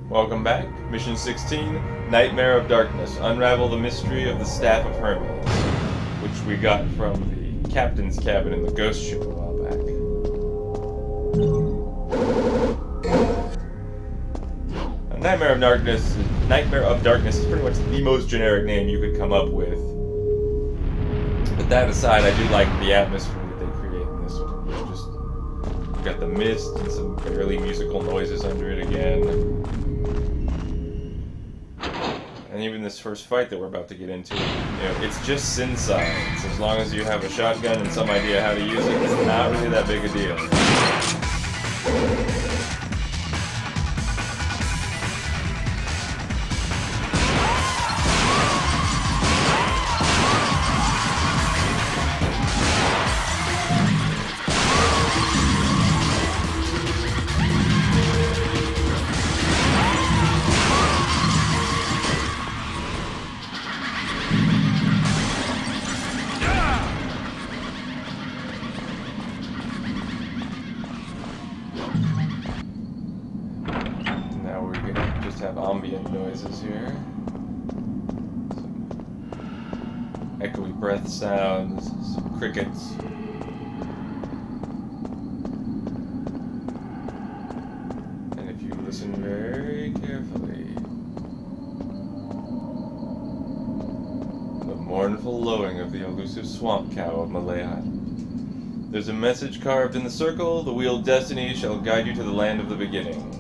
Welcome back. Mission 16, Nightmare of Darkness. Unravel the mystery of the Staff of Hermes, which we got from the captain's cabin in the ghost ship a while back. Nightmare of Darkness is pretty much the most generic name you could come up with. But that aside, I do like the atmosphere that they create in this one. You've got the mist and some barely musical noises under it again. And even this first fight that we're about to get into, it's just sin science. As long as you have a shotgun and some idea how to use it, it's not really that big a deal. Ambient noises here. Some echoey breath sounds, some crickets. And if you listen very carefully, the mournful lowing of the elusive swamp cow of Malaya. There's a message carved in the circle: the wheel of destiny shall guide you to the land of the beginning.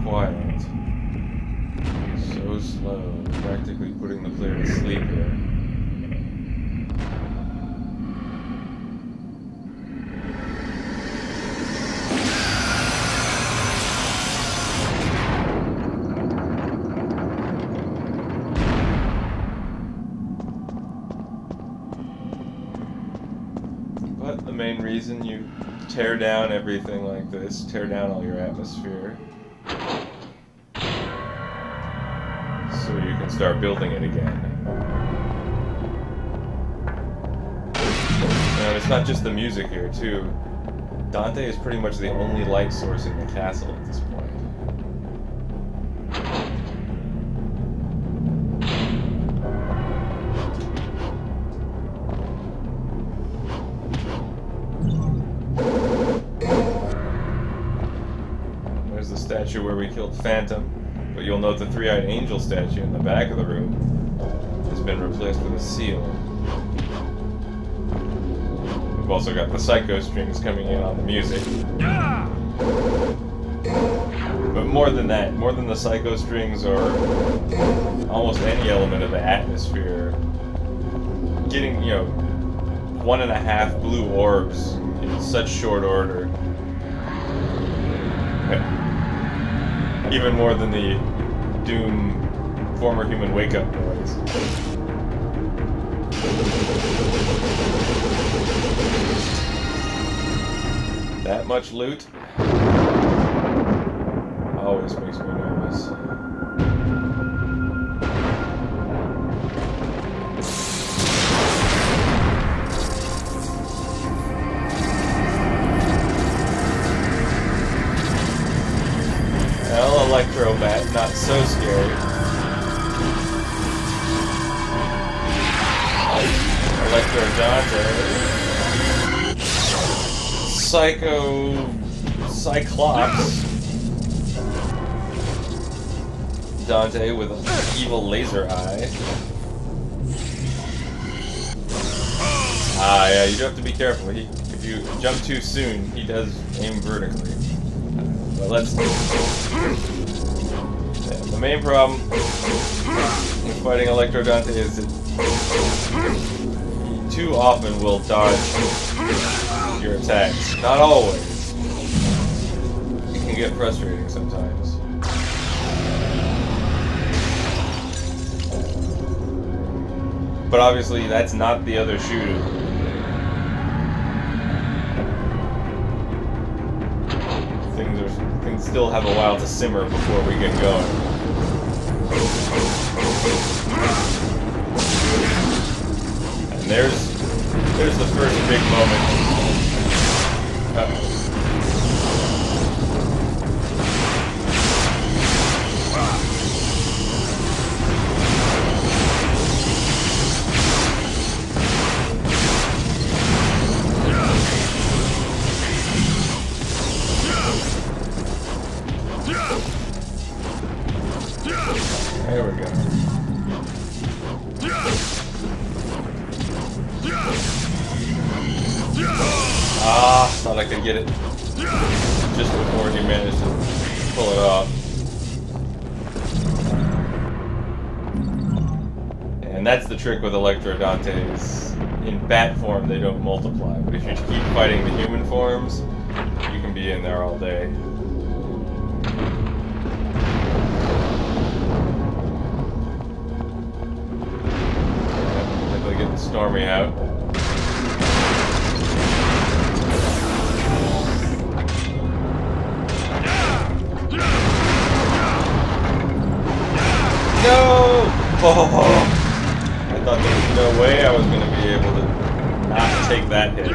Quiet. So slow, practically putting the player to sleep here. But the main reason you tear down everything like this, tear down all your atmosphere, so you can start building it again. And it's not just the music here, too. Dante is pretty much the only light source in the castle at this point. There's the statue where we killed Phantom. But you'll note the three-eyed angel statue in the back of the room has been replaced with a seal. We've also got the psycho strings coming in on the music. But more than that, more than the psycho strings or almost any element of the atmosphere, getting, 1.5 blue orbs in such short order. Even more than the Doom former human wake-up noise. That much loot always makes me nervous. Well, Electrobat, not so scary. Electrodante. Cyclops. Dante with an evil laser eye. Ah, yeah, you do have to be careful. If you jump too soon, he does aim vertically. But let's... The main problem with fighting Electrodante is that he too often will dodge your attacks. Not always. It can get frustrating sometimes. But obviously that's not the other shooter. Things still have a while to simmer before we get going. And there's the first big moment There we go. Ah, thought I could get it just before he managed to pull it off. And that's the trick with Electrodantes. In bat form, they don't multiply, but if you keep fighting the human forms, you can be in there all day. Definitely getting stormy out. No! Oh! I thought there was no way I was going to be able to not take that hit.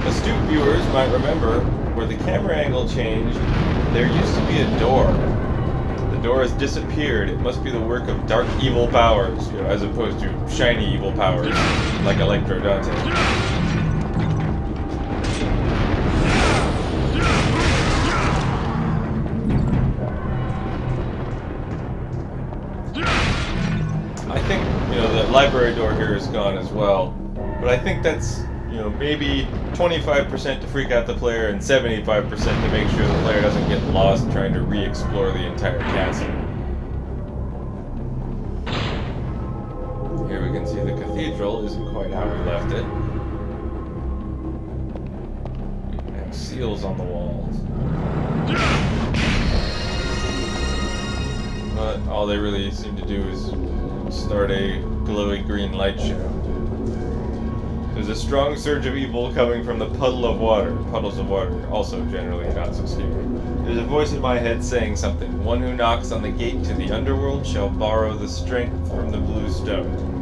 Astute viewers might remember where the camera angle changed, there used to be a door. The door has disappeared. It must be the work of dark evil powers, you know, as opposed to shiny evil powers like Electrodante. I think, you know, the library door here is gone as well, but I think that's, you know, maybe 25% to freak out the player and 75% to make sure the player doesn't get lost trying to re-explore the entire castle. Here we can see the cathedral isn't quite how we left it. We have seals on the walls. But all they really seem to do is start a glowy green light show. There's a strong surge of evil coming from the puddle of water. Puddles of water, also generally not so scary. There's a voice in my head saying something. One who knocks on the gate to the Underworld shall borrow the strength from the blue stone.